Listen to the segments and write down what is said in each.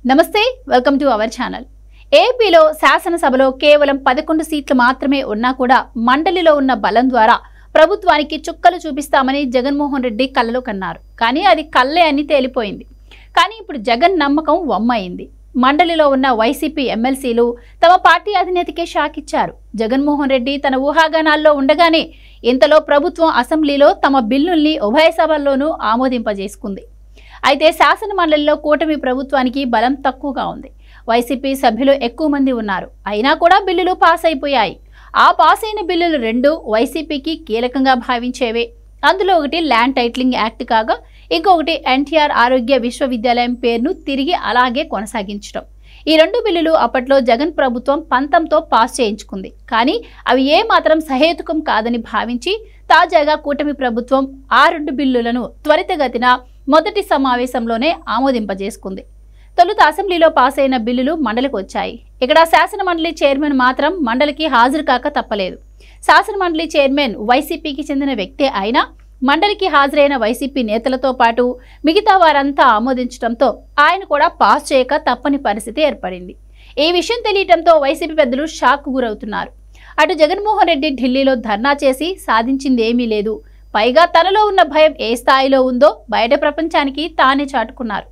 నమస్తే welcome to our channel. ఏపీలో శాసనసభలో కేవలం 11 సీట్లు మాత్రమే ఉన్నా కూడా మండలిలో ఉన్న బలం ద్వారా ప్రభుత్వానికి చుక్కలు చూపిస్తామని జగన్మోహన్ రెడ్డి కలలో కన్నారు। కానీ అది కల్లే అని తేలిపోయింది। కానీ ఇప్పుడు జగన్ నమ్మకం వమ్మైంది। మండలిలో ఉన్న వైసీపీ ఎమ్మెల్సీలు తమ పార్టీ అధినేతకే షాక్ ఇచ్చారు। జగన్మోహన్ రెడ్డి తన ఊహాగానాల్లో ఉండగానే ఇంతలో ప్రభుత్వం అసెంబ్లీలో తమ బిల్లుల్ని ఉభయ సభల్లోనూ ఆమోదింపజేసుకుంది। అయితే శాసన మండలిలో కూటమి ప్రభుత్వానికి బలం తక్కువగా ఉంది। వైసీపీ సభ్యులు ఎక్కువ మంది ఉన్నారు। అయినా కూడా బిల్లులు పాస్ అయిపోయాయి। ఆ పాస్ అయిన బిల్లులు రెండు వైసీపీకి కీలకంగా భావించేవే। అందులో ఒకటి ల్యాండ్ టైటిలింగ్ యాక్ట్ కాగా ఇంకొకటి ఎన్టీఆర్ ఆరోగ్య విశ్వవిద్యాలయం పేరును తిరిగి అలాగే కొనసాగించడం। ఈ రెండు బిల్లులు అప్పట్లో జగన్ ప్రభుత్వం పంతంతో పాస్ చేయించుకుంది। కానీ అవి ఏ మాత్రం సహేతుకం కాదని భావించి తాజాగా కూటమి ప్రభుత్వం ఆ రెండు బిల్లులను త్వరితగతిన మొదటి సమావేశంలోనే ఆమోదింపజేసుకుంది। తొలుత అసెంబ్లీలో పాస్ అయిన బిల్లులు మండలికి వచ్చాయి। ఇక్కడ శాసన మండలి చైర్మన్ మాత్రం మండలికి హాజరు కాక తప్పలేదు। శాసన మండలి చైర్మన్ వైసీపీకి చెందిన వ్యక్తే అయినా మండలికి హాజరైన వైసీపీ నేతలతో పాటు మిగతా వారంతా ఆమోదించడంతో ఆయన కూడా పాస్ చేయక తప్పని పరిస్థితి ఏర్పడింది। ఈ విషయం తెలియటంతో వైసీపీ పెద్దలు షాక్ గురవుతున్నారు। అటు జగన్మోహన్ రెడ్డి ఢిల్లీలో ధర్నా చేసి సాధించిందేమీ లేదు। పైగా తనలో ఉన్న భయం ఏ స్థాయిలో ఉందో బయట ప్రపంచానికి తానే చాటుకున్నారు।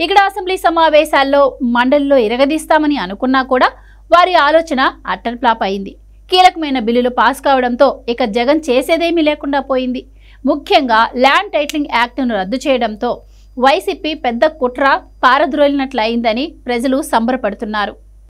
ఇక్కడ అసెంబ్లీ సమావేశాల్లో మండలిలో ఇరగదీస్తామని అనుకున్నా కూడా వారి ఆలోచన అట్టర్ ఫ్లాప్ అయింది। కీలకమైన బిల్లులు పాస్ కావడంతో ఇక జగన్ చేసేదేమీ లేకుండా పోయింది। ముఖ్యంగా ల్యాండ్ టైటిలింగ్ యాక్ట్ను రద్దు చేయడంతో వైసీపీ పెద్ద కుట్ర పారద్రోలినట్లయిందని ప్రజలు సంబరపడుతున్నారు।